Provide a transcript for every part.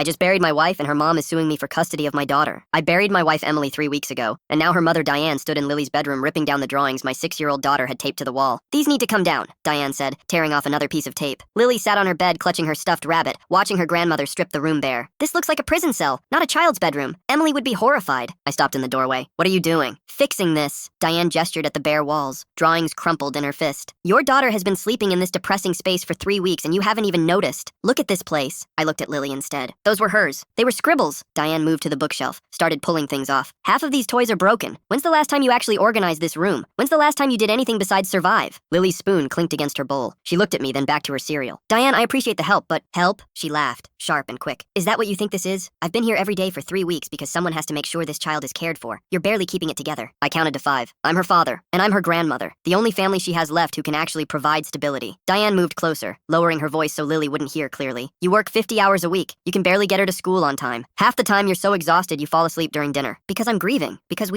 I just buried my wife and her mom is suing me for custody of my daughter. I buried my wife Emily 3 weeks ago, and now her mother Diane stood in Lily's bedroom ripping down the drawings my 6-year-old daughter had taped to the wall. These need to come down, Diane said, tearing off another piece of tape. Lily sat on her bed clutching her stuffed rabbit, watching her grandmother strip the room bare. This looks like a prison cell, not a child's bedroom. Emily would be horrified. I stopped in the doorway. What are you doing? Fixing this. Diane gestured at the bare walls, drawings crumpled in her fist. Your daughter has been sleeping in this depressing space for 3 weeks and you haven't even noticed. Look at this place. I looked at Lily instead. Those were hers. They were scribbles. Diane moved to the bookshelf, started pulling things off. Half of these toys are broken. When's the last time you actually organized this room? When's the last time you did anything besides survive? Lily's spoon clinked against her bowl. She looked at me, then back to her cereal. Diane, I appreciate the help, but help? She laughed, sharp and quick. Is that what you think this is? I've been here every day for 3 weeks because someone has to make sure this child is cared for. You're barely keeping it together. I counted to 5. I'm her father, and I'm her grandmother, the only family she has left who can actually provide stability. Diane moved closer, lowering her voice so Lily wouldn't hear clearly. You work 50 hours a week. You can barely get her to school on time. Half the time you're so exhausted you fall asleep during dinner. Because I'm grieving. Because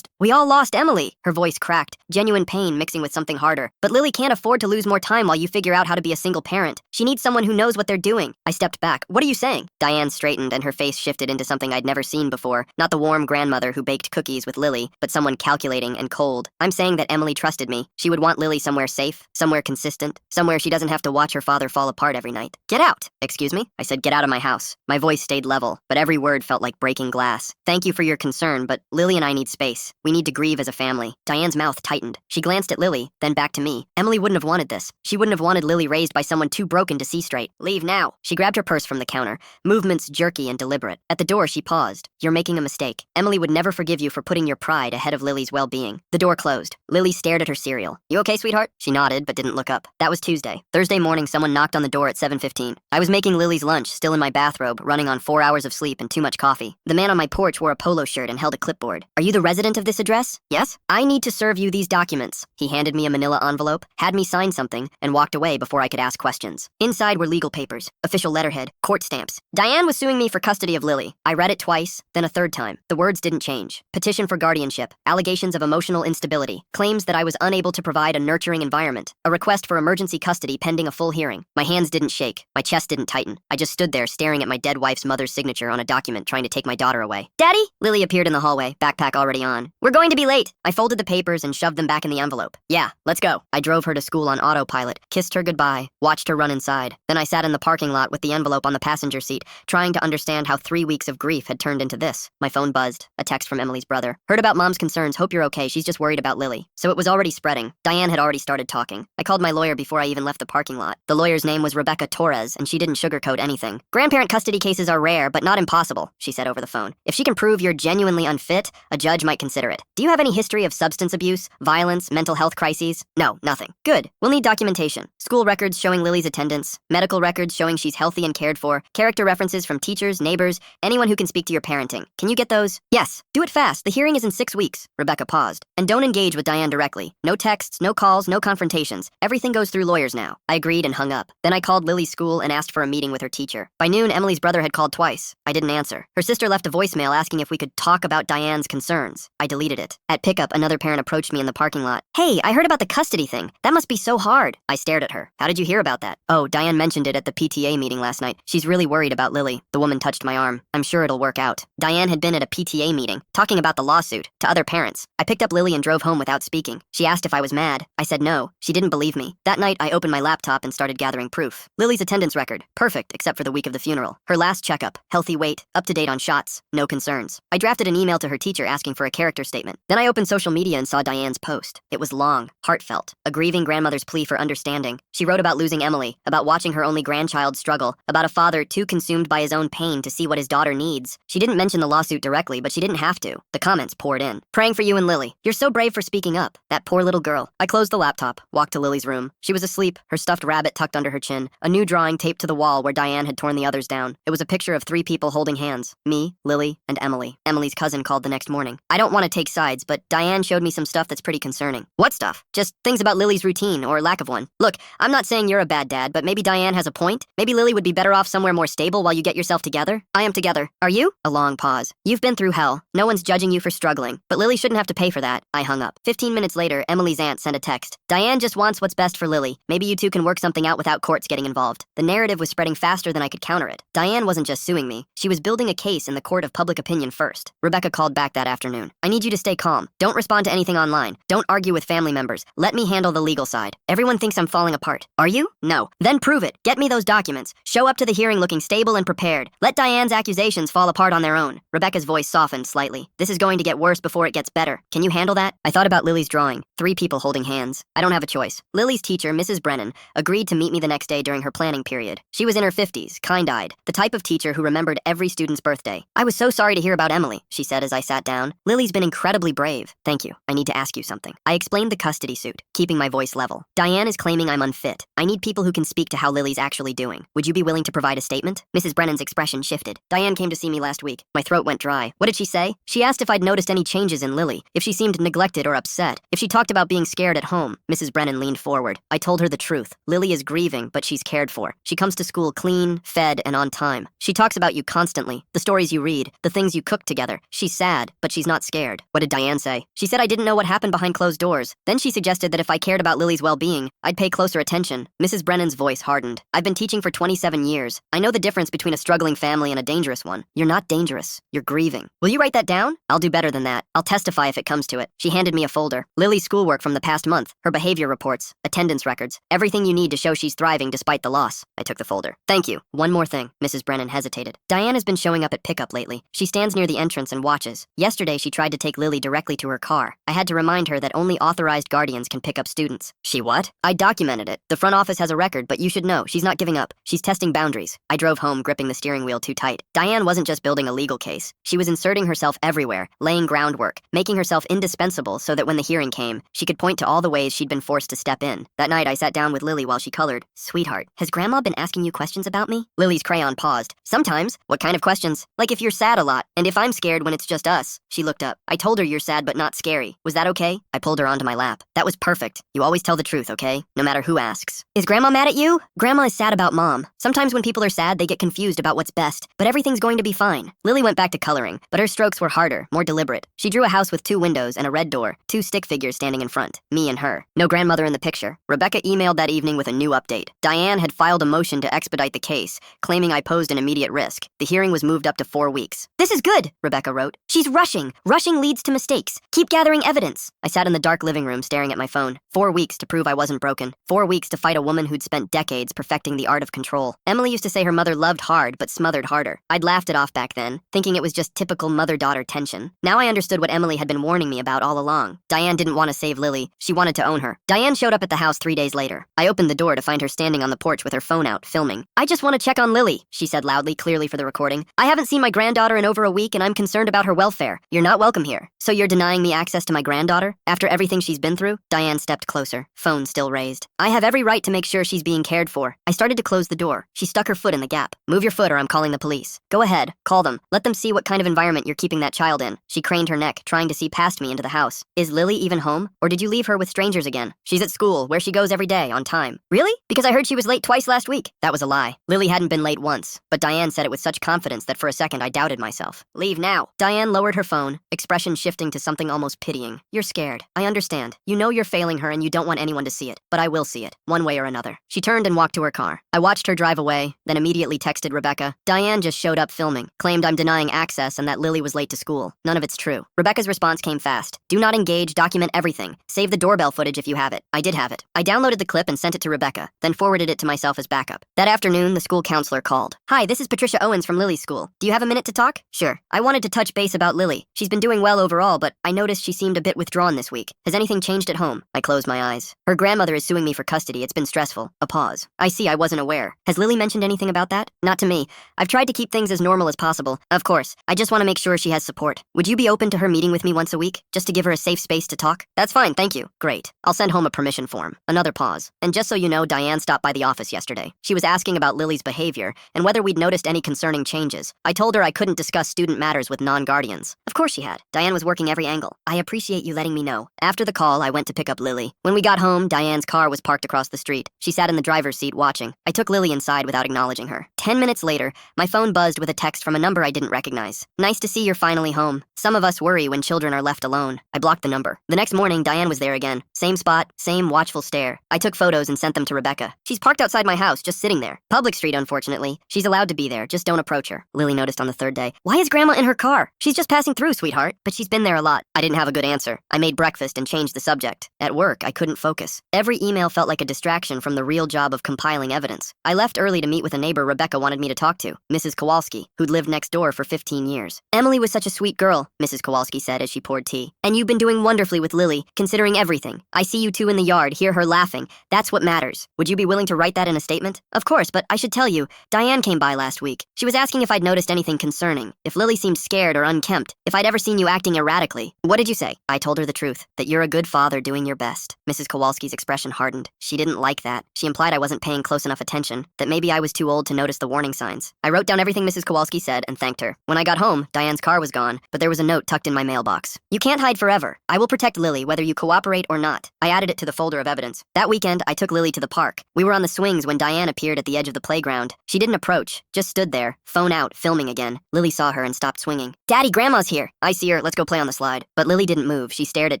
we all lost Emily. Her voice cracked, genuine pain mixing with something harder. But Lily can't afford to lose more time while you figure out how to be a single parent. She needs someone who knows what they're doing. I stepped back. What are you saying? Diane straightened and her face shifted into something I'd never seen before. Not the warm grandmother who baked cookies with Lily, but someone calculating and cold. I'm saying that Emily trusted me. She would want Lily somewhere safe, somewhere consistent, somewhere she doesn't have to watch her father fall apart every night. Get out! Excuse me? I said get out of my house. My voice stayed level, but every word felt like breaking glass. Thank you for your concern, but Lily and I need space. We need to grieve as a family. Diane's mouth tightened. She glanced at Lily, then back to me. Emily wouldn't have wanted this. She wouldn't have wanted Lily raised by someone too broken to see straight. Leave now. She grabbed her purse from the counter, movements jerky and deliberate. At the door, she paused. You're making a mistake. Emily would never forgive you for putting your pride ahead of Lily's well-being. The door closed. Lily stared at her cereal. You okay, sweetheart? She nodded, but didn't look up. That was Tuesday. Thursday morning, someone knocked on the door at 7:15. I was making Lily's lunch, still in my bathrobe, running on 4 hours of sleep and too much coffee. The man on my porch wore a polo shirt and held a clipboard. Are you the resident of this address? Yes? I need to serve you these documents. He handed me a manila envelope, had me sign something, and walked away before I could ask questions. Inside were legal papers, official letterhead, court stamps. Diane was suing me for custody of Lily. I read it twice, then a third time. The words didn't change. Petition for guardianship, allegations of emotional instability, claims that I was unable to provide a nurturing environment, a request for emergency custody pending a full hearing. My hands didn't shake. My chest didn't tighten. I just stood there staring at my dead wife's mother's signature on a document trying to take my daughter away. Daddy? Lily appeared in the hallway, backpack already on. We're going to be late. I folded the papers and shoved them back in the envelope. Yeah, let's go. I drove her to school on autopilot, kissed her goodbye, watched her run inside. Then I sat in the parking lot with the envelope on the passenger seat, trying to understand how 3 weeks of grief had turned into this. My phone buzzed. A text from Emily's brother. Heard about Mom's concerns. Hope you're okay. She's just worried about Lily. So it was already spreading. Diane had already started talking. I called my lawyer before I even left the parking lot. The lawyer's name was Rebecca Torres, and she didn't sugarcoat anything. Grandparent custody cases are rare, but not impossible, she said over the phone. If she can prove you're genuinely unfit, a judge might consider it. Do you have any history of substance abuse, violence, mental health crises? No, nothing. Good. We'll need documentation. School records showing Lily's attendance, medical records showing she's healthy and cared for, character references from teachers, neighbors, anyone who can speak to your parenting. Can you get those? Yes. Do it fast. The hearing is in 6 weeks. Rebecca paused. And don't engage with Diane directly. No texts, no calls, no confrontations. Everything goes through lawyers now. I agreed and hung up. Then I called Lily's school and asked for a meeting with her teacher. By noon, Emily's brother had called twice. I didn't answer. Her sister left a voicemail asking if we could talk about Diane's concerns. I deleted it. At pickup, another parent approached me in the parking lot. Hey, I heard about the custody thing. That must be so hard. I stared at her. How did you hear about that? Oh, Diane mentioned it at the PTA meeting last night. She's really worried about Lily. The woman touched my arm. I'm sure it'll work out. Diane had been at a PTA meeting, talking about the lawsuit, to other parents. I picked up Lily and drove home without speaking. She asked if I was mad. I said no. She didn't believe me. That night, I opened my laptop and started gathering proof. Lily's attendance record. Perfect, except for the week of the funeral. Her last checkup. Healthy weight. Up to date on shots. No concerns. I drafted an email to her teacher asking for a character statement. Then I opened social media and saw Diane's post. It was long, heartfelt. A grieving grandmother's plea for understanding. She wrote about losing Emily, about watching her only grandchild struggle, about a father too consumed by his own pain to see what his daughter needs. She didn't mention the lawsuit directly, but she didn't have to. The comments poured in. Praying for you and Lily. You're so brave for speaking up. That poor little girl. I closed the laptop, walked to Lily's room. She was asleep, her stuffed rabbit tucked under her chin, a new drawing taped to the wall where Diane had torn the others down. It was a picture of 3 people holding hands. Me, Lily, and Emily. Emily's cousin called the next morning. I don't want to take sides, but Diane showed me some stuff that's pretty concerning. What stuff? Just things about Lily's routine, or lack of one. Look, I'm not saying you're a bad dad, but maybe Diane has a point. Maybe Lily would be better off somewhere more stable while you get yourself together? I am together. Are you? A long pause. You've been through hell. No one's judging you for struggling. But Lily shouldn't have to pay for that. I hung up. 15 minutes later, Emily's aunt sent a text. Diane just wants what's best for Lily. Maybe you two can work something out without courts getting involved. The narrative was spreading faster than I could counter it. Diane wasn't just suing me. She was building a case in the court of public opinion first. Rebecca called back that afternoon. I need you to stay calm. Don't respond to anything online. Don't argue with family members. Let me handle the legal side. Everyone thinks I'm falling apart. Are you? No. Then prove it. Get me those documents. Show up to the hearing looking stable and prepared. Let Diane's accusations fall apart on their own. Rebecca's voice softened slightly. This is going to get worse before it gets better. Can you handle that? I thought about Lily's drawing. 3 people holding hands. I don't have a choice. Lily's teacher, Mrs. Brennan, agreed to meet me the next day during her planning period. She was in her 50s, kind-eyed, the type of teacher who remembered every student's birthday. I was so sorry to hear about Emily, she said as I sat down. Lily's been incredibly brave. Thank you. I need to ask you something. I explained the custody suit, keeping my voice level. Diane is claiming I'm unfit. I need people who can speak to how Lily's actually doing. Would you be willing to provide a statement? Mrs. Brennan's expression shifted. Diane came to see me last week. My throat went dry. What did she say? She asked if I'd noticed any changes in Lily, if she seemed neglected or upset, if she talked about being scared at home. Mrs. Brennan leaned forward. I told her the truth. Lily is grieving, but she's cared for. She comes to school clean, fed, and on time. She talks about you constantly, the stories you read, the things you cook together. She's sad, but she's not scared. What did Diane say? She said I didn't know what happened behind closed doors. Then she suggested that if I cared about Lily's well-being, I'd pay closer attention. Mrs. Brennan's voice hardened. I've been teaching for 27 years. I know the difference between a struggling family and a dangerous one. You're not dangerous. You're grieving. Will you write that down? I'll do better than that. I'll testify if it comes to it. She handed me a folder. Lily's schoolwork from the past month, her behavior reports, attendance records, everything you need to show she's thriving despite the loss. I took the folder. Thank you. One more thing. Mrs. Brennan hesitated. Diane has been showing up at pickup lately. She stands near the entrance and watches. Yesterday, she tried to take Lily directly to her car. I had to remind her that only authorized guardians can pick up students. She what? I documented it. The front office has a record, but you should know, she's not giving up. She's testing boundaries. I drove home, gripping the steering wheel too tight. Diane wasn't just building a legal case. She was inserting herself everywhere, laying groundwork, making herself indispensable so that when the hearing came, she could point to all the ways she'd been forced to step in. That night, I sat down with Lily while she colored. Sweetheart, has Grandma been asking you questions about me? Lily's crayon paused. Sometimes. What kind of questions? Like if you're sad a lot, and if I'm scared when it's just us. She looked up. I told her you're sad but not scary. Was that okay? I pulled her onto my lap. That was perfect. You always tell the truth, okay? No matter who asks. Is Grandma mad at you? Grandma is sad about Mom. Sometimes when people are sad, they get confused about what's best, but everything's going to be fine. Lily went back to coloring, but her strokes were harder, more deliberate. She drew a house with 2 windows and a red door, 2 stick figures standing in front, me and her. No grandmother in the picture. Rebecca emailed that evening with a new update. Diane had filed a motion to expedite the case, claiming I posed an immediate risk. The hearing was moved up to 4 weeks. This is good, Rebecca wrote. She's rushing. Rushing leads to mistakes. Keep gathering evidence. I sat in the dark living room staring at my phone. 4 weeks to prove I wasn't broken. 4 weeks to fight a woman who'd spent decades perfecting the art of control. Emily used to say her mother loved hard but smothered harder. I'd laughed it off back then, thinking it was just typical mother-daughter tension. Now I understood what Emily had been warning me about all along. Diane didn't want to save Lily. She wanted to own her. Diane showed up at the house 3 days later. I opened the door to find her standing on the porch with her phone out, filming. I just want to check on Lily, she said loudly, clearly for the recording. I haven't seen my granddaughter in over a week and I'm concerned about her welfare. You're not welcome here. So you're denying me access to my granddaughter? After everything she's been through? Diane stepped closer, phone still raised. I have every right to make sure she's being cared for. I started to close the door. She stuck her foot in the gap. Move your foot or I'm calling the police. Go ahead, call them. Let them see what kind of environment you're keeping that child in. She craned her neck, trying to see past me into the house. Is Lily even home? Or did you leave her with strangers again? She's at school, where she goes every day, on time. Really? Because I heard she was late twice last week. That was a lie. Lily hadn't been late once, but Diane said it with such confidence that for a second I doubted myself. Leave now. Diane lowered her phone, expression shifting to something almost pitying. You're scared. I understand. You know you're failing her and you don't want anyone to see it, but I will see it, one way or another. She turned and walked to her car. I watched her drive away, then immediately texted Rebecca. Diane just showed up filming, claimed I'm denying access and that Lily was late to school. None of it's true. Rebecca's response came fast. Do not engage, document everything. Save the doorbell footage if you have it. I did have it. I downloaded the clip and sent it to Rebecca, then forwarded it to myself as backup. That afternoon, the school counselor called. Hi, this is Patricia Owens from Lily's school. Do you have a minute to talk? Sure. I wanted to touch base about Lily. She's been doing well overall, but I noticed she seemed a bit withdrawn this week. Has anything changed at home? I closed my eyes. Her grandmother is suing me for custody. It's been stressful. A pause. I see, I wasn't aware. Has Lily mentioned anything about that? Not to me. I've tried to keep things as normal as possible. Of course. I just want to make sure she has support. Would you be open to her meeting with me once a week, just to give her a safe space to talk? That's fine, thank you. Great. I'll send home a permission form. Another pause. And just so you know, Diane stopped by the office yesterday. She was asking about Lily's behavior and whether we'd noticed any concerning changes. I told her I couldn't discuss student matters with non-guardians. Of course she had. Diane was working every angle. I appreciate you letting me know. After the call, I went to pick up Lily. When we got home, Diane's car was parked across the street. She sat in the driver's seat watching. I took Lily inside without acknowledging acknowledging her. 10 minutes later, my phone buzzed with a text from a number I didn't recognize. Nice to see you're finally home. Some of us worry when children are left alone. I blocked the number. The next morning, Diane was there again. Same spot, same watchful stare. I took photos and sent them to Rebecca. She's parked outside my house, just sitting there. Public street, unfortunately. She's allowed to be there, just don't approach her. Lily noticed on the third day. Why is Grandma in her car? She's just passing through, sweetheart. But she's been there a lot. I didn't have a good answer. I made breakfast and changed the subject. At work, I couldn't focus. Every email felt like a distraction from the real job of compiling evidence. I left early to meet with a neighbor Rebecca wanted me to talk to, Mrs. Kowalski, who'd lived next door for 15 years. Emily was such a sweet girl, Mrs. Kowalski said as she poured tea. And you've been doing wonderfully with Lily, considering everything. I see you two in the yard, hear her laughing. That's what matters. Would you be willing to write that in a statement? Of course, but I should tell you, Diane came by last week. She was asking if I'd noticed anything concerning, if Lily seemed scared or unkempt, if I'd ever seen you acting erratically. What did you say? I told her the truth, that you're a good father doing your best. Mrs. Kowalski's expression hardened. She didn't like that. She implied I wasn't paying close enough attention, that maybe I was too old to notice the warning signs. I wrote down everything Mrs. Kowalski said and thanked her. When I got home, Diane's car was gone, but there was a note tucked in my mailbox. You can't hide forever. I will protect Lily whether you cooperate or not. I added it to the folder of evidence. That weekend, I took Lily to the park. We were on the swings when Diane appeared at the edge of the playground. She didn't approach, just stood there, phone out, filming again. Lily saw her and stopped swinging. Daddy, Grandma's here. I see her, let's go play on the slide. But Lily didn't move. She stared at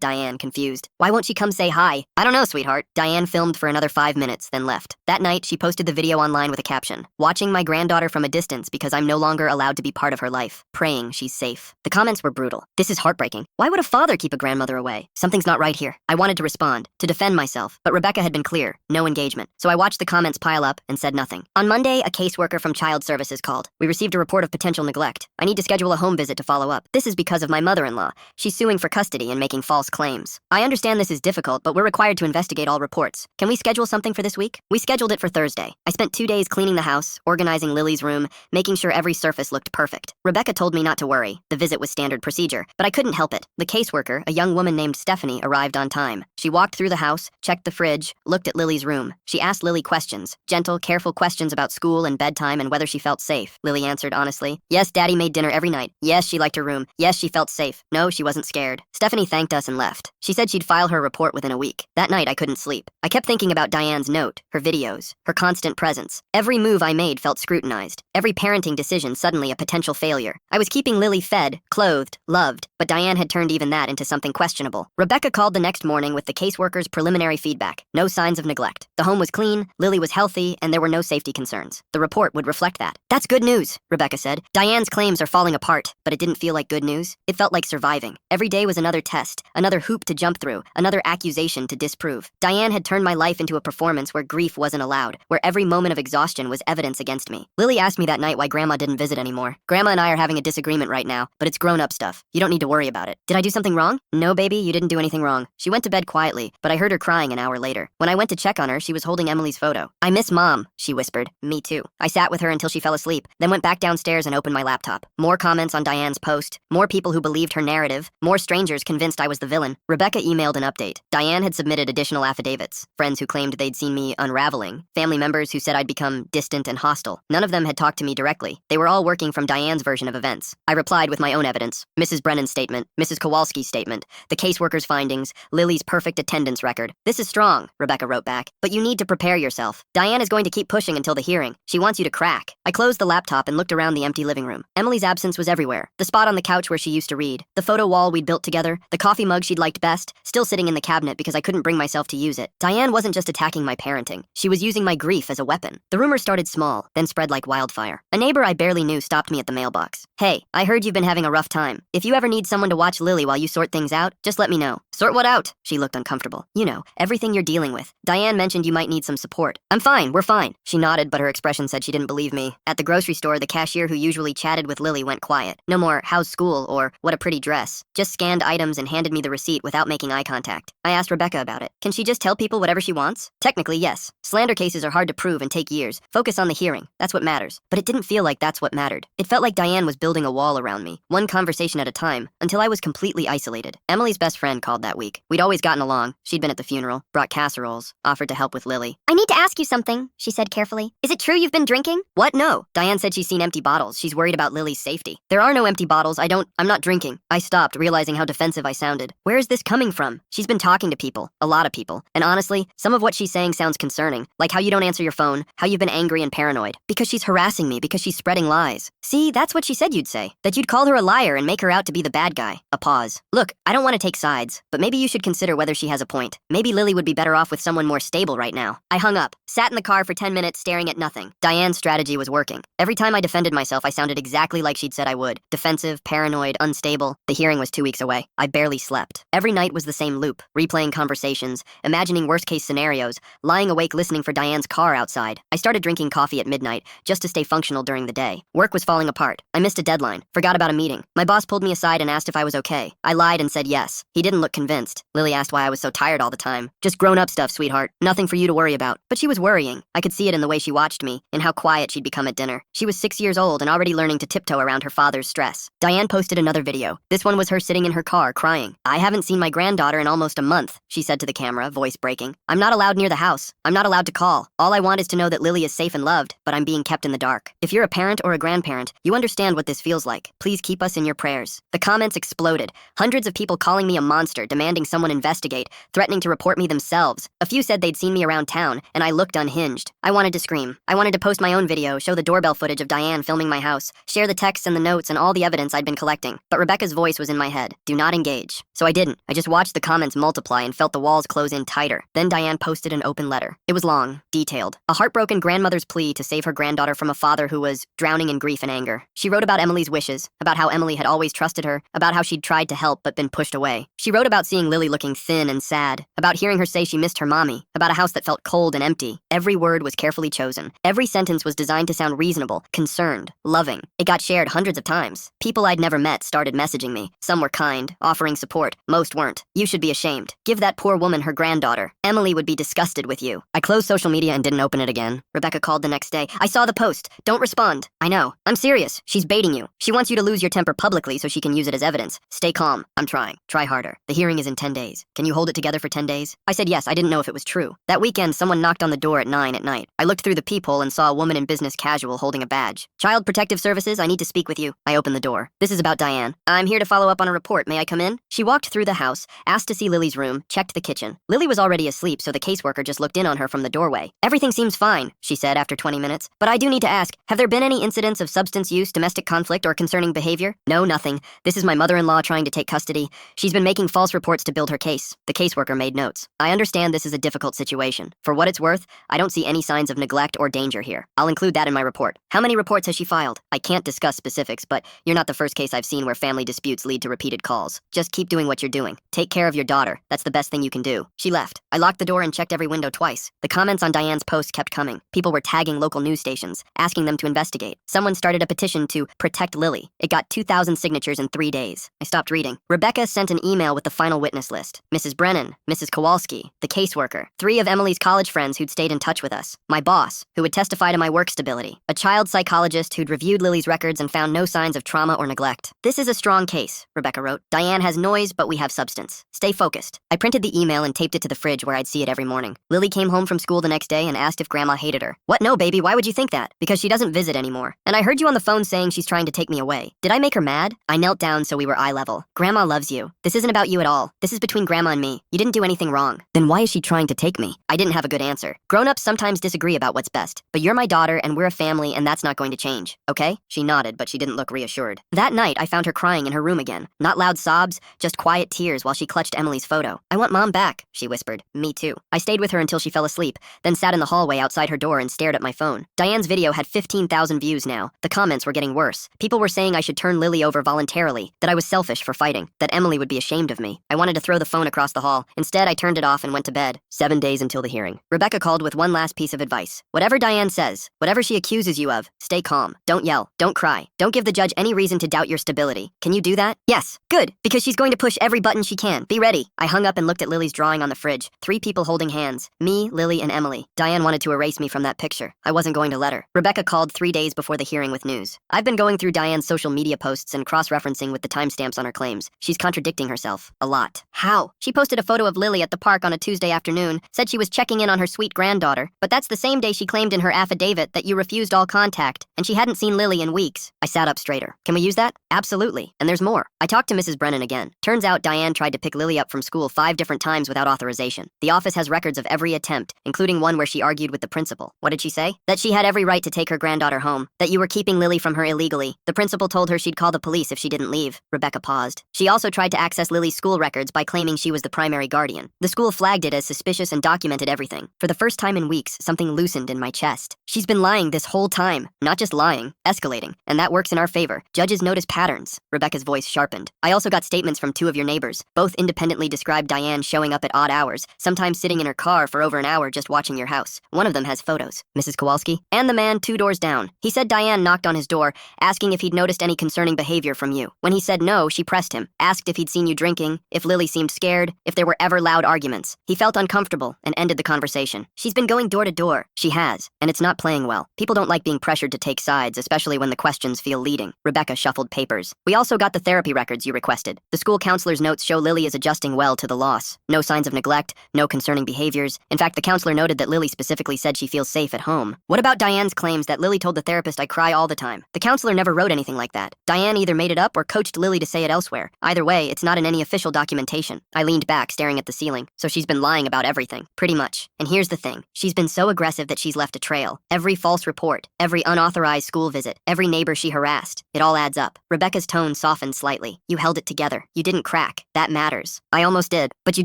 Diane, confused. Why won't she come say hi? I don't know, sweetheart. Diane filmed for another 5 minutes, then left. That night, she posted the video online with a caption. Watching my granddaughter from a distance because I'm no longer allowed to be part of her life. Praying she's safe. The comments were brutal. This is heartbreaking. Why would a father keep a grandmother away? Something's not right here. I wanted to respond, to defend myself, but Rebecca had been clear. No engagement. So I watched the comments pile up and said nothing. On Monday, a caseworker from Child Services called. We received a report of potential neglect. I need to schedule a home visit to follow up. This is because of my mother-in-law. She's suing for custody and making false claims. I understand this is difficult, but we're required to investigate all reports. Can we schedule something for this week? We scheduled it for Thursday. I spent 2 days cleaning the house, organizing Lily's room, making sure every surface looked perfect. Rebecca told me not to worry. The visit was standard procedure, but I couldn't help it. The caseworker, a young woman named Stephanie, arrived on time. She walked through the house, checked the fridge, looked at Lily's room. She asked Lily questions, gentle, careful questions about school and bedtime and whether she felt safe. Lily answered honestly. Yes, Daddy made dinner every night. Yes, she liked her room. Yes, she felt safe. No, she wasn't scared. Stephanie thanked us and left. She said she'd file her report within a week. That night, I couldn't sleep. I kept thinking about Diane's note, her videos, her constant presence. Every move I made felt scrutinized. Every parenting decision suddenly a potential failure. I was keeping Lily fed, clothed, loved, but Diane had turned even that into something questionable. Rebecca called the next morning with the caseworker's preliminary feedback. No signs of neglect. The home was clean, Lily was healthy, and there were no safety concerns. The report would reflect that. That's good news, Rebecca said. Diane's claims are falling apart, but it didn't feel like good news. It felt like surviving. Every day was another test, another hoop to jump through, another accusation to disprove. Diane had turned my life into a performance where grief wasn't allowed, where every moment of exhaustion was evidence against me. Lily asked me that night why Grandma didn't visit anymore. Grandma and I are having a disagreement right now, but it's grown-up stuff. You don't need to worry about it. Did I do something wrong? No, baby, you didn't do anything wrong. She went to bed quietly, but I heard her crying an hour later. When I went to check on her, she was holding Emily's photo. I miss Mom, she whispered. Me too. I sat with her until she fell asleep, then went back downstairs and opened my laptop. More comments on Diane's post, more people who believed her narrative, more strangers convinced I was the villain. Rebecca emailed an update. Diane had submitted additional affidavits. Friends who claimed they'd seen me unraveling. Family members who said I'd become distant and hostile. None of them had talked to me directly. They were all working from Diane's version of events. I replied with my own evidence. Mrs. Brennan's statement, Mrs. Kowalski's statement, the caseworker's findings, Lily's perfect attendance record. This is strong, Rebecca wrote back, but you need to prepare yourself. Diane is going to keep pushing until the hearing. She wants you to crack. I closed the laptop and looked around the empty living room. Emily's absence was everywhere. The spot on the couch where she used to read, the photo wall we'd built together, the coffee mug she'd liked best, still sitting in the cabinet because I couldn't bring myself to use it. Diane wasn't just attacking my parenting. She was using my grief as a weapon. The rumor started small, then spread like wildfire. A neighbor I barely knew stopped me at the mailbox. Hey, I heard you've been having a rough time. If you ever need someone to watch Lily while you sort things out, just let me know. Sort what out? She looked uncomfortable. You know, everything you're dealing with. Diane mentioned you might need some support. I'm fine, we're fine. She nodded, but her expression said she didn't believe me. At the grocery store, the cashier who usually chatted with Lily went quiet. No more, how's school, or what a pretty dress. Just scanned items and handed me the receipt without making eye contact. I asked Rebecca about it. Can she just tell people whatever she wants? Technically, yes. Slander cases are hard to prove and take years. Focus on the hearing. That's what matters. But it didn't feel like that's what mattered. It felt like Diane was building a wall around me, one conversation at a time, until I was completely isolated. Emily's best friend called that week. We'd always gotten along. She'd been at the funeral, brought casseroles, offered to help with Lily. I need to ask you something, she said carefully. Is it true you've been drinking? What? No. Diane said she's seen empty bottles. She's worried about Lily's safety. There are no empty bottles. I'm not drinking. I stopped, realizing how defensive I sounded. Where is this coming from? She's been talking to people, a lot of people. And honestly, some of what she's saying sounds concerning, like how you don't answer your phone, how you've been angry angry and paranoid. Because she's harassing me, because she's spreading lies. See, that's what she said you'd say. That you'd call her a liar and make her out to be the bad guy. A pause. Look, I don't want to take sides, but maybe you should consider whether she has a point. Maybe Lily would be better off with someone more stable right now. I hung up, sat in the car for 10 minutes staring at nothing. Diane's strategy was working. Every time I defended myself, I sounded exactly like she'd said I would. Defensive, paranoid, unstable. The hearing was 2 weeks away. I barely slept. Every night was the same loop. Replaying conversations, imagining worst-case scenarios, lying awake listening for Diane's car outside. I started drinking coffee at midnight just to stay functional during the day. Work was falling apart. I missed a deadline. Forgot about a meeting. My boss pulled me aside and asked if I was okay. I lied and said yes. He didn't look convinced. Lily asked why I was so tired all the time. Just grown-up stuff, sweetheart. Nothing for you to worry about. But she was worrying. I could see it in the way she watched me, in how quiet she'd become at dinner. She was 6 years old and already learning to tiptoe around her father's stress. Diane posted another video. This one was her sitting in her car, crying. I haven't seen my granddaughter in almost a month, she said to the camera, voice breaking. I'm not allowed near the house. I'm not allowed to call. All I want is to know that Lily is safe and loved, but I'm being kept in the dark. If you're a parent or a grandparent, you understand what this feels like. Please keep us in your prayers. The comments exploded. Hundreds of people calling me a monster, demanding someone investigate, threatening to report me themselves. A few said they'd seen me around town, and I looked unhinged. I wanted to scream. I wanted to post my own video, show the doorbell footage of Diane filming my house, share the texts and the notes and all the evidence I'd been collecting. But Rebecca's voice was in my head. Do not engage. So I didn't. I just watched the comments multiply and felt the walls close in tighter. Then Diane posted an open letter. It was long, detailed. A heartbroken grandmother's plea to save her granddaughter from a father who was drowning in grief and anger. She wrote about Emily's wishes, about how Emily had always trusted her, about how she'd tried to help but been pushed away. She wrote about seeing Lily looking thin and sad, about hearing her say she missed her mommy, about a house that felt cold and empty. Every word was carefully chosen. Every sentence was designed to sound reasonable, concerned, loving. It got shared hundreds of times. People I'd never met started messaging me. Some were kind, offering support. Most weren't. You should be ashamed. Give that poor woman her granddaughter. Emily would be disgusted with you. I closed social media and didn't open it again. Rebecca called the next day. I saw the post. Don't respond. I know. I'm serious. She's baiting you. She wants you to lose your temper publicly so she can use it as evidence. Stay calm. I'm trying. Try harder. The hearing is in 10 days. Can you hold it together for 10 days? I said yes. I didn't know if it was true. That weekend, someone knocked on the door at 9 at night. I looked through the peephole and saw a woman in business casual holding a badge. Child Protective Services, I need to speak with you. I opened the door. This is about Diane. I'm here to follow up on a report. May I come in? She walked through the house, asked to see Lily's room, checked the kitchen. Lily was already asleep, so the caseworker just looked in on her from the doorway. Everything seems fine, she said after 20 minutes. But I do need to ask, have there been any incidents of substance use, domestic conflict, or concerning behavior? No, nothing. This is my mother-in-law trying to take custody. She's been making false reports to build her case. The caseworker made notes. I understand this is a difficult situation. For what it's worth, I don't see any signs of neglect or danger here. I'll include that in my report. How many reports has she filed? I can't discuss specifics, but you're not the first case I've seen where family disputes lead to repeated calls. Just keep doing what you're doing. Take care of your daughter. That's the best thing you can do. She left. I locked the door and checked every window twice. The comments on Diane's post kept coming. People were tagging local news stations, asking them to investigate. Someone started a petition to protect Lily. It got 2,000 signatures in 3 days. I stopped reading. Rebecca sent an email with the final witness list. Mrs. Brennan, Mrs. Kowalski, the caseworker, 3 of Emily's college friends who'd stayed in touch with us, my boss, who would testify to my work stability, a child psychologist who'd reviewed Lily's records and found no signs of trauma or neglect. This is a strong case, Rebecca wrote. Diane has noise, but we have substance. Stay focused. I printed the email and taped it to the fridge where I'd see it every morning. Lily came home from school the next day and asked if Grandma hated her. What? No, baby, why would you think that? Because she doesn't visit anymore. And I heard you on the phone saying she's trying to take me away. Did I make her mad? I knelt down so we were eye level. Grandma loves you. This isn't about you at all. This is between Grandma and me. You didn't do anything wrong. Then why is she trying to take me? I didn't have a good answer. Grown-ups sometimes disagree about what's best, but you're my daughter and we're a family and that's not going to change, okay? She nodded, but she didn't look reassured. That night, I found her crying in her room again. Not loud sobs, just quiet tears while she clutched Emily's photo. I want Mom back, she whispered. Me too. I stayed with her until she fell asleep, then sat in the hallway outside her door and stared at my phone. Diane's video had 15,000 views now. The comments were getting worse. People were saying I should turn Lily over voluntarily, that I was selfish for fighting, that Emily would be ashamed of me. I wanted to throw the phone across the hall. Instead, I turned it off and went to bed. 7 days until the hearing. Rebecca called with one last piece of advice. Whatever Diane says, whatever she accuses you of, stay calm. Don't yell. Don't cry. Don't give the judge any reason to doubt your stability. Can you do that? Yes. Good, because she's going to push every button she can. Be ready. I hung up and looked at Lily's drawing on the fridge. 3 people holding hands. Me, Lily, and Emily. Diane wanted to erase me from that picture. I wasn't going to let her. Rebecca called 3 days before the hearing with news. I've been going through Diane's social media posts and cross-referencing with the timestamps on her claims. She's contradicting herself. A lot. How? She posted a photo of Lily at the park on a Tuesday afternoon, said she was checking in on her sweet granddaughter, but that's the same day she claimed in her affidavit that you refused all contact, and she hadn't seen Lily in weeks. I sat up straighter. Can we use that? Absolutely. And there's more. I talked to Mrs. Brennan again. Turns out Diane tried to pick Lily up from school 5 different times without authorization. The office has records of every attempt, including one where she argued with the principal. What did What'd she say? That she had every right to take her granddaughter home, that you were keeping Lily from her illegally. The principal told her she'd call the police if she didn't leave. Rebecca paused. She also tried to access Lily's school records by claiming she was the primary guardian. The school flagged it as suspicious and documented everything. For the first time in weeks, something loosened in my chest. She's been lying this whole time. Not just lying, escalating. And that works in our favor. Judges notice patterns. Rebecca's voice sharpened. I also got statements from 2 of your neighbors. Both independently described Diane showing up at odd hours, sometimes sitting in her car for over an hour just watching your house. One of them has photos. Mrs. Kowalski? And the man 2 doors down. He said Diane knocked on his door, asking if he'd noticed any concerning behavior from you. When he said no, she pressed him, asked if he'd seen you drinking, if Lily seemed scared, if there were ever loud arguments. He felt uncomfortable and ended the conversation. She's been going door to door. She has, and it's not playing well. People don't like being pressured to take sides, especially when the questions feel leading. Rebecca shuffled papers. We also got the therapy records you requested. The school counselor's notes show Lily is adjusting well to the loss. No signs of neglect, no concerning behaviors. In fact, the counselor noted that Lily specifically said she feels safe at home. What about Diane's claims that Lily told the therapist I cry all the time? The counselor never wrote anything like that. Diane either made it up or coached Lily to say it elsewhere. Either way, it's not in any official documentation. I leaned back, staring at the ceiling. So she's been lying about everything. Pretty much. And here's the thing. She's been so aggressive that she's left a trail. Every false report, every unauthorized school visit, every neighbor she harassed. It all adds up. Rebecca's tone softened slightly. You held it together. You didn't crack. That matters. I almost did, but you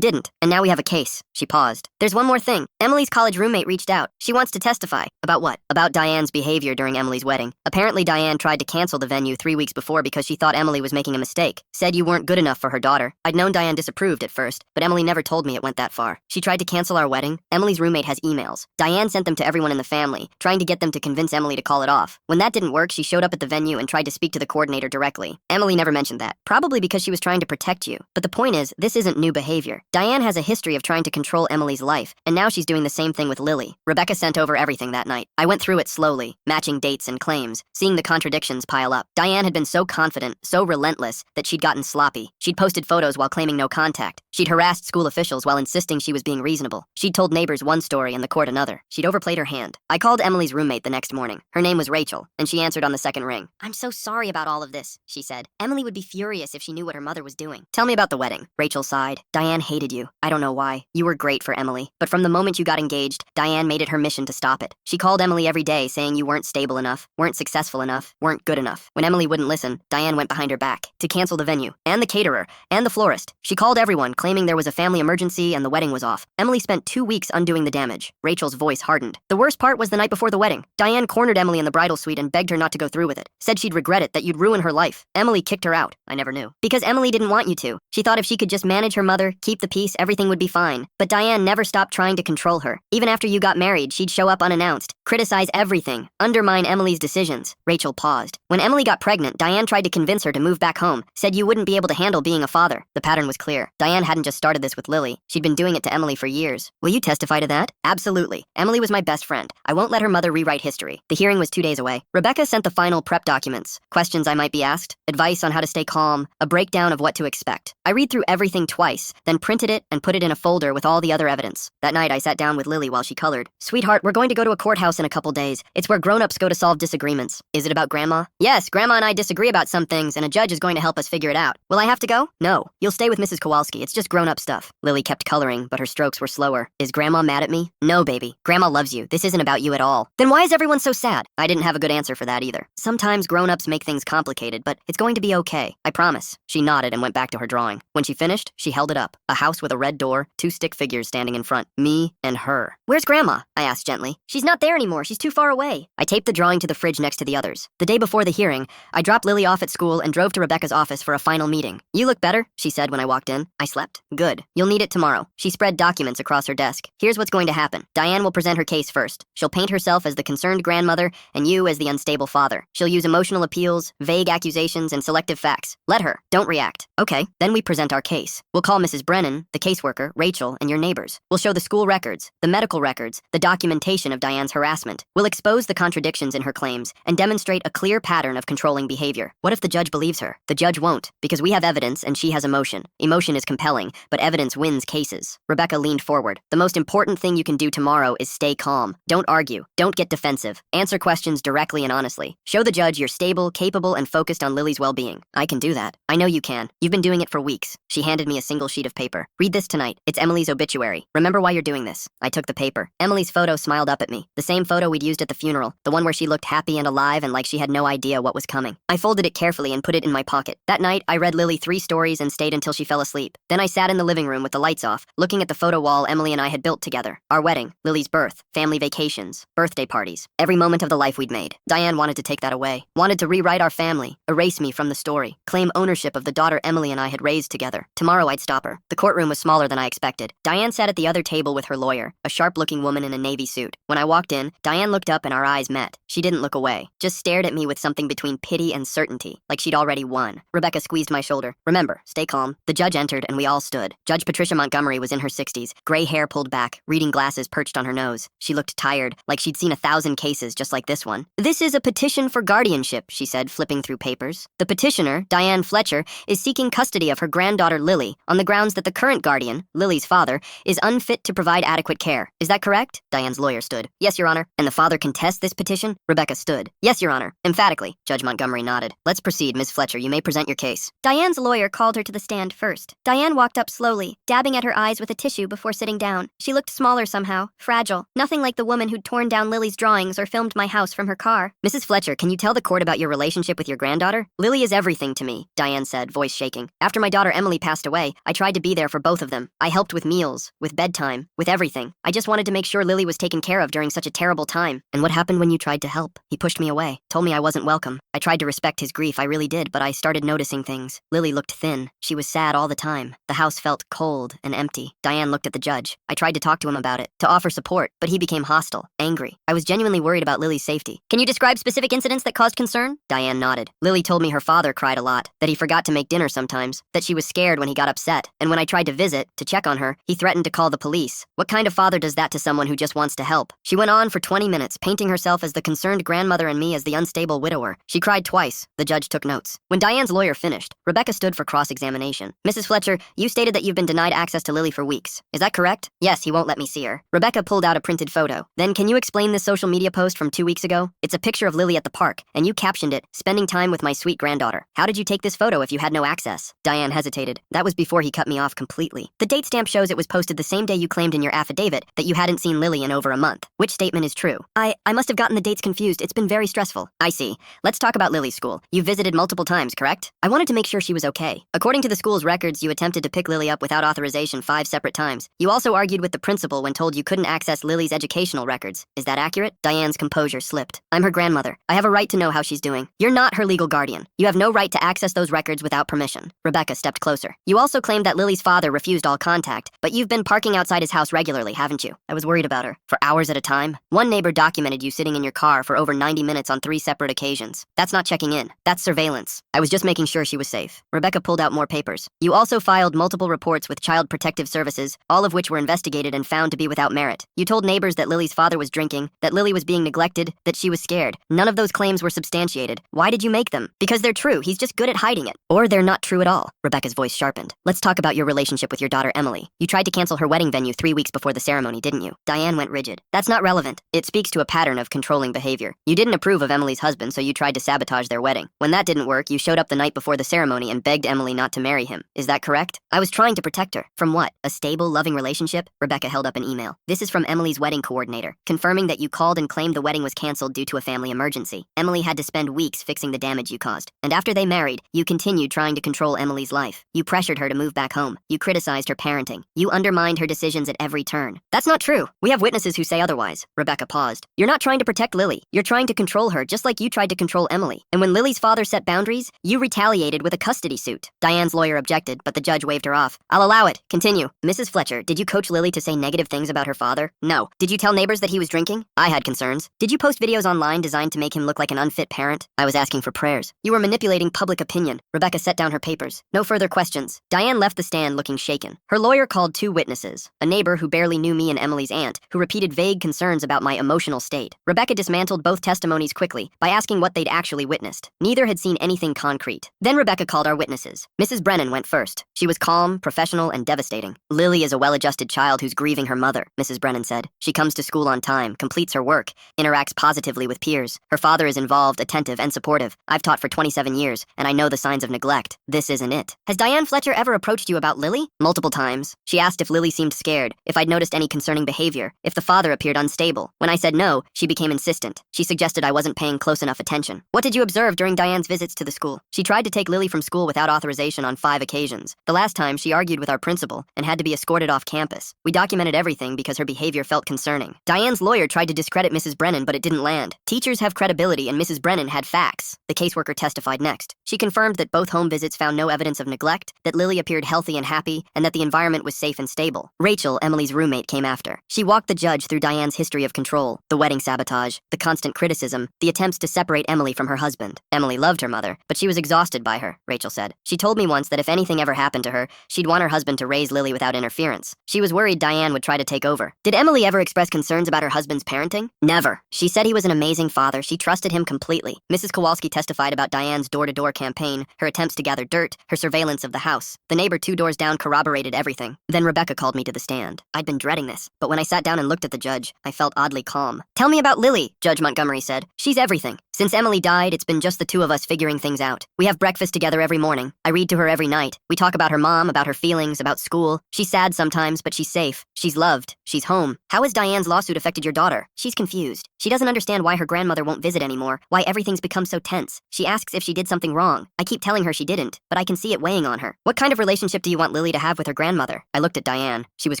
didn't. And now we have a case. She paused. There's one more thing. Emily's college roommate reached out. She wants to testify. About what? About Diane's behavior during Emily's wedding. Apparently Diane tried to cancel the venue 3 weeks before because she thought Emily was making a mistake. Said you weren't good enough for her daughter. I'd known Diane disapproved at first, but Emily never told me it went that far. She tried to cancel our wedding. Emily's roommate has emails. Diane sent them to everyone in the family, trying to get them to convince Emily to call it off. When that didn't work, she showed up at the venue and tried to speak to the coordinator directly. Emily never mentioned that, probably because she was trying to protect you. But the point is, this isn't new behavior. Diane has a history of trying to control Emily's life, and now she's doing the same thing with Lily. Rebecca sent over everything that night. I went through it slowly, matching dates and claims, seeing the contradictions pile up. Diane had been so confident, so relentless, that she'd gotten sloppy. She'd posted photos while claiming no contact. She'd harassed school officials while insisting she was being reasonable. She'd told neighbors one story and the court another. She'd overplayed her hand. I called Emily's roommate the next morning. Her name was Rachel, and she answered on the second ring. I'm so sorry about all of this, she said. Emily would be furious if she knew what her mother was doing. Tell me about the wedding. Rachel sighed. Diane hated you. I don't know why. You were great for Emily. But from the moment you got engaged, Diane made it her mission to stop it. She called Emily every day saying you weren't stable enough, weren't successful enough, weren't good enough. When Emily wouldn't listen, Diane went behind her back to cancel the venue, and the caterer, and the florist. She called everyone, claiming there was a family emergency and the wedding was off. Emily spent 2 weeks undoing the damage. Rachel's voice hardened. The worst part was the night before the wedding. Diane cornered Emily in the bridal suite and begged her not to go through with it. Said she'd regret it, that you'd ruin her life. Emily kicked her out. I never knew. Because Emily didn't want you to. She thought if she could just manage her mother, keep the peace, everything would be fine. But Diane never stopped trying to control her. Even after you got married, she'd show up unannounced, criticize everything, undermine Emily's decisions. Rachel paused. When Emily got pregnant, Diane tried to convince her to move back home, said you wouldn't be able to handle being a father. The pattern was clear. Diane hadn't just started this with Lily. She'd been doing it to Emily for years. Will you testify to that? Absolutely. Emily was my best friend. I won't let her mother rewrite history. The hearing was 2 days away. Rebecca sent the final prep documents. Questions I might be asked, advice on how to stay calm, a breakdown of what to expect. I read through everything twice, then printed it and put it in a folder with all the other evidence. That night, I sat down with Lily while she colored. Sweetheart, we're going to go to a courthouse in a couple days. It's where grown-ups go to solve disagreements. Is it about Grandma? Yes, Grandma and I disagree about some things, and a judge is going to help us figure it out. Will I have to go? No. You'll stay with Mrs. Kowalski. It's just grown-up stuff. Lily kept coloring, but her strokes were slower. Is Grandma mad at me? No, baby. Grandma loves you. This isn't about you at all. Then why is everyone so sad? I didn't have a good answer for that either. Sometimes grown-ups make things complicated, but it's going to be okay. I promise. She nodded and went back to her drawing. When she finished, she held it up. A house with a red door, 2 stick figures standing in front. Me and her. Where's Grandma? I asked gently. She's not there anymore. She's too far away. I taped the drawing to the fridge next to the others. The day before the hearing, I dropped Lily off at school and drove to Rebecca's office for a final meeting. You look better, she said when I walked in. I slept. Good. You'll need it tomorrow. She spread documents across her desk. Here's what's going to happen. Diane will present her case first. She'll paint herself as the concerned grandmother and you as the unstable father. She'll use emotional appeals, vague accusations, and selective facts. Let her. Don't react. Okay, then we present our case. We'll call Mrs. Brennan, the caseworker, Rachel, and your neighbors. We'll show the school records, the medical records, the documentation of Diane's harassment. We'll expose the contradictions in her claims and demonstrate a clear pattern of controlling behavior. What if the judge believes her? The judge won't, because we have evidence and she has emotion. Emotion is compelling, but evidence wins cases. Rebecca leaned forward. The most important thing you can do tomorrow is stay calm. Don't argue. Don't get defensive. Answer questions directly and honestly. Show the judge you're stable, capable, and focused on Lily's well-being. I can do that. I know you can. You've been doing it for weeks. She handed me a single sheet of paper. Read this tonight. It's Emily's obituary. Remember why you're doing this. I took the paper. Emily's photo smiled up at at me. The same photo we'd used at the funeral, the one where she looked happy and alive and like she had no idea what was coming. I folded it carefully and put it in my pocket. That night, I read Lily 3 stories and stayed until she fell asleep. Then I sat in the living room with the lights off, looking at the photo wall Emily and I had built together. Our wedding, Lily's birth, family vacations, birthday parties, every moment of the life we'd made. Diane wanted to take that away, wanted to rewrite our family, erase me from the story, claim ownership of the daughter Emily and I had raised together. Tomorrow I'd stop her. The courtroom was smaller than I expected. Diane sat at the other table with her lawyer, a sharp-looking woman in a navy suit. When I walked in, Diane looked up and our eyes met. She didn't look away, just stared at me with something between pity and certainty, like she'd already won. Rebecca squeezed my shoulder. Remember, stay calm. The judge entered and we all stood. Judge Patricia Montgomery was in her 60s, gray hair pulled back, reading glasses perched on her nose. She looked tired, like she'd seen 1,000 cases just like this one. This is a petition for guardianship, she said, flipping through papers. The petitioner, Diane Fletcher, is seeking custody of her granddaughter Lily on the grounds that the current guardian, Lily's father, is unfit to provide adequate care. Is that correct? Diane's lawyer stood. Yes, Your Honor. And the father contests this petition? Rebecca stood. Yes, Your Honor. Emphatically. Judge Montgomery nodded. Let's proceed, Ms. Fletcher. You may present your case. Diane's lawyer called her to the stand first. Diane walked up slowly, dabbing at her eyes with a tissue before sitting down. She looked smaller somehow, fragile, nothing like the woman who'd torn down Lily's drawings or filmed my house from her car. Mrs. Fletcher, can you tell the court about your relationship with your granddaughter? Lily is everything to me, Diane said, voice shaking. After my daughter Emily passed away, I tried to be there for both of them. I helped with meals, with bedtime, with everything. I just wanted to make sure Lily was taken care of during such a terrible time. And what happened when you tried to help? He pushed me away, told me I wasn't welcome. I tried to respect his grief, I really did, but I started noticing things. Lily looked thin. She was sad all the time. The house felt cold and empty. Diane looked at the judge. I tried to talk to him about it, to offer support, but he became hostile, angry. I was genuinely worried about Lily's safety. Can you describe specific incidents that caused concern? Diane nodded. Lily told me her father cried a lot, that he forgot to make dinner sometimes, that she was scared when he got upset, and when I tried to visit, to check on her, he threatened to call the police. What kind of father does that to someone who just wants to help? She went on for 20 minutes, painting herself as the concerned grandmother and me as the unstable widower. She cried twice. The judge took notes. When Diane's lawyer finished, Rebecca stood for cross-examination. Mrs. Fletcher, you stated that you've been denied access to Lily for weeks. Is that correct? Yes, he won't let me see her. Rebecca pulled out a printed photo. Then can you explain this social media post from 2 weeks ago? It's a picture of Lily at the park, and you captioned it, "Spending time with my sweet granddaughter." How did you take this photo if you had no access? Diane hesitated. That was before he cut me off completely. The date stamp shows it was posted the same day you claimed in your affidavit that you hadn't seen Lily in over a month. Which statement is true? I must have gotten the dates confused. It's been very stressful. I see. Let's talk about Lily's school. You visited multiple times, correct? I wanted to make sure she was okay. According to the school's records, you attempted to pick Lily up without authorization 5 separate times. You also argued with the principal when told you couldn't access Lily's educational records. Is that accurate? Diane's composure slipped. I'm her grandmother. I have a right to know how she's doing. You're not her legal guardian. You have no right to access those records without permission. Rebecca stepped closer. You also claimed that Lily's father refused all contact, but you've been parking outside his house regularly, haven't you? I was worried about her. For hours at a time. One neighbor documented you sitting in your car for over 90 minutes on 3 separate occasions. That's not checking in. That's surveillance. I was just making sure she was safe. Rebecca pulled out more papers. You also filed multiple reports with Child Protective Services, all of which were investigated and found to be without merit. You told neighbors that Lily's father was drinking, that Lily was being neglected, that she was scared. None of those claims were substantiated. Why did you make them? Because they're true. He's just good at hiding it. Or they're not true at all. Rebecca's voice sharpened. Let's talk about your relationship with your daughter Emily. You tried to cancel her wedding venue 3 weeks before the ceremony, didn't you? Diane went rigid. That's not relevant. It speaks to a pattern of controlling behavior. You didn't approve of Emily's husband, so you tried to sabotage their wedding. When that didn't work, you showed up the night before the ceremony and begged Emily not to marry him. Is that correct? I was trying to protect her. From what? A stable, loving relationship? Rebecca held up an email. This is from Emily's wedding coordinator, confirming that you called and claimed the wedding was canceled due to a family emergency. Emily had to spend weeks fixing the damage you caused. And after they married, you continued trying to control Emily's life. You pressured her to move back home. You criticized her parenting. You undermined her decisions at every turn. That's not true. We have witnesses who say otherwise. Rebecca paused. You're not trying to protect Lily. You're trying to control her just like you tried to control Emily. And when Lily's father set boundaries, you retaliated with a custody suit. Diane's lawyer objected, but the judge waved her off. I'll allow it. Continue. Mrs. Fletcher, did you coach Lily to say negative things about her father? No. Did you tell neighbors that he was drinking? I had concerns. Did you post videos online designed to make him look like an unfit parent? I was asking for prayers. You were manipulating public opinion. Rebecca set down her papers. No further questions. Diane left the stand looking shaken. Her lawyer called 2 witnesses. A neighbor who barely knew me and Emily's aunt, who repeated vague concerns about my emotional state. Rebecca dismantled both testimonies quickly by asking what they'd actually witnessed. Neither had seen anything concrete. Then Rebecca called our witnesses. Mrs. Brennan went first. She was calm, professional, and devastating. Lily is a well-adjusted child who's grieving her mother, Mrs. Brennan said. She comes to school on time, completes her work, interacts positively with peers. Her father is involved, attentive, and supportive. I've taught for 27 years, and I know the signs of neglect. This isn't it. Has Diane Fletcher ever approached you about Lily? Multiple times. She asked if Lily seemed scared, if I'd noticed any concerning behavior, if the father appeared unstable. When I said no, she became insistent. She suggested I wasn't paying close enough attention. What did you observe during Diane's visits to the school? She tried to take Lily from school without authorization on 5 occasions. The last time, she argued with our principal and had to be escorted off campus. We documented everything because her behavior felt concerning. Diane's lawyer tried to discredit Mrs. Brennan, but it didn't land. Teachers have credibility, and Mrs. Brennan had facts. The caseworker testified next. She confirmed that both home visits found no evidence of neglect, that Lily appeared healthy and happy, and that the environment was safe and stable. Rachel, Emily's roommate, came after. She walked the judge through Diane's history of control, the wedding sabotage, the constant criticism, the attempts to separate Emily from her husband. Emily loved her mother, but she was exhausted by her, Rachel said. She told me once that if anything ever happened to her, she'd want her husband to raise Lily without interference. She was worried Diane would try to take over. Did Emily ever express concerns about her husband's parenting? Never. She said he was an amazing father. She trusted him completely. Mrs. Kowalski testified about Diane's door-to-door campaign, her attempts to gather dirt, her surveillance of the house. The neighbor 2 doors down corroborated everything. Then Rebecca called me to the stand. I'd been dreading this, but when I sat down and looked at the judge, I felt oddly calm. Tell me about Lily, Judge Montgomery said. She's everything. Since Emily died, it's been just the 2 of us figuring things out. We have breakfast together every morning. I read to her every night. We talk about her mom, about her feelings, about school. She's sad sometimes, but she's safe. She's loved. She's home. How has Diane's lawsuit affected your daughter? She's confused. She doesn't understand why her grandmother won't visit anymore, why everything's become so tense. She asks if she did something wrong. I keep telling her she didn't, but I can see it weighing on her. What kind of relationship do you want Lily to have with her grandmother? I looked at Diane. She was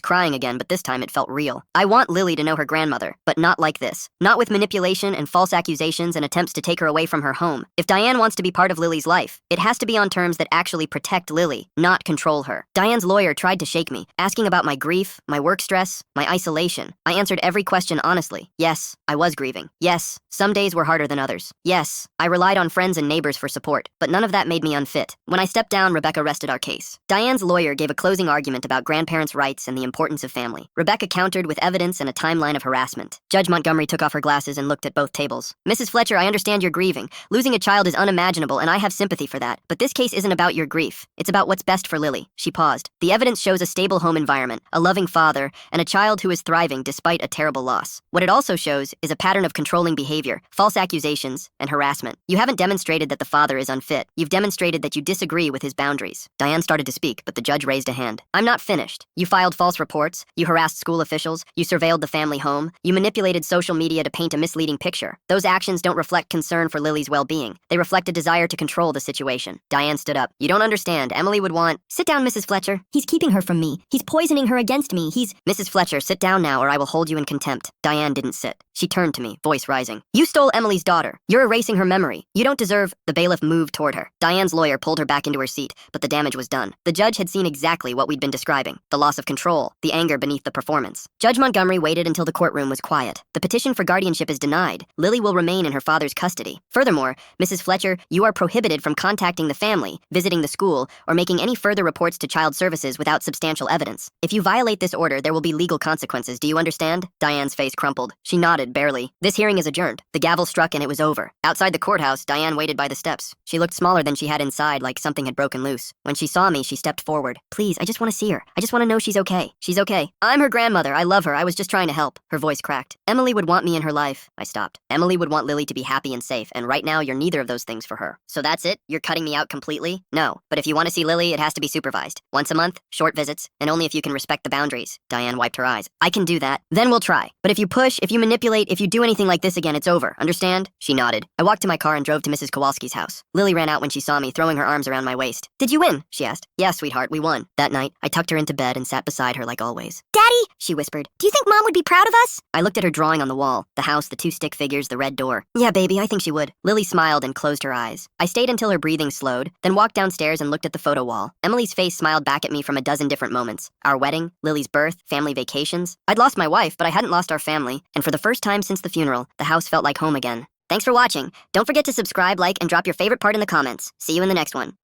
crying again, but this time it felt real. I want Lily to know her grandmother, but not like this. Not with manipulation and false accusations and attempts to take her away from her home. If Diane wants to be part of Lily's life, it has to be on terms that actually protect Lily, not control her. Diane's lawyer tried to shake me, asking about my grief, my work stress, my isolation. I answered every question honestly. Yes, I was grieving. Yes, some days were harder than others. Yes, I relied on friends and neighbors for support, but none of that made me unfit. When I stepped down, Rebecca rested our case. Diane's lawyer gave a closing argument about grandparents' rights and the importance of family. Rebecca countered with evidence and a timeline of harassment. Judge Montgomery took off her glasses and looked at both tables. Mrs. Fletcher, I understand you're grieving. Losing a child is unimaginable, and I have sympathy for that. But this case isn't about your grief. It's about what's best for Lily. She paused. The evidence shows a stable home environment, a loving father, and a child who is thriving despite a terrible loss. What it also shows is a pattern of controlling behavior, false accusations, and harassment. You haven't demonstrated that the father is unfit. You've demonstrated that you disagree with his boundaries. Diane started to speak, but the judge raised a hand. I'm not finished. You filed false reports. You harassed school officials. You surveilled the family home. You manipulated social media to paint a misleading picture. Those actions don't reflect concern for Lily's well-being. They reflect a desire to control the situation. Diane stood up. You don't understand. Emily would want... Sit down, Mrs. Fletcher. He's keeping her from me. He's poisoning her against me. Mrs. Fletcher, sit down now or I will hold you in contempt. Diane didn't sit. She turned to me, voice rising. You stole Emily's daughter. You're erasing her memory. You don't deserve... The bailiff moved toward her. Diane's lawyer pulled her back into her seat, but the damage was done. The judge had seen exactly what we'd been describing. The loss of control, the anger beneath the performance. Judge Montgomery waited until the courtroom was quiet. The petition for guardianship is denied. Lily will remain in her father's custody. Furthermore, Mrs. Fletcher, you are prohibited from contacting the family, visiting the school, or making any further reports to child services without substantial evidence. If you violate this order, there will be legal consequences. Do you understand? Diane's face crumpled. She nodded barely. This hearing is adjourned. The gavel struck and it was over. Outside the courthouse, Diane waited by the steps. She looked smaller than she had inside, like something had broken loose. When she saw me, she stepped forward. Please, I just want to see her. I just want to know she's okay. She's okay. I'm her grandmother. I love her. I was just trying to help. Her voice cracked. Emily would want me in her life. I stopped. Emily would want Lily to be happy and safe, and right now you're neither of those things for her. So that's it? You're cutting me out completely? No. But if you want to see Lily, it has to be supervised. Once a month, short visits, and only if you can respect the boundaries. Diane wiped her eyes. I can do that. Then we'll try. But if you push, if you manipulate, if you do anything like this again, it's over. Understand? She nodded. I walked to my car and drove to Mrs. Kowalski's house. Lily ran out when she saw me, throwing her arms around my waist. Did you win? She asked. Yeah, sweetheart, we won. That night, I tucked her into bed and sat beside her like always. Daddy, she whispered. Do you think Mom would be proud of us? I looked at her drawing on the wall. The house, the 2 stick figures, the red door. Yeah, baby, I think she would. Lily smiled and closed her eyes. I stayed until her breathing slowed, then walked downstairs and looked at the photo wall. Emily's face smiled back at me from a dozen different moments. Our wedding, Lily's birth, family vacations. I'd lost my wife, but I hadn't lost our family. And for the first time since the funeral, the house felt like home again. Thanks for watching. Don't forget to subscribe, like, and drop your favorite part in the comments. See you in the next one.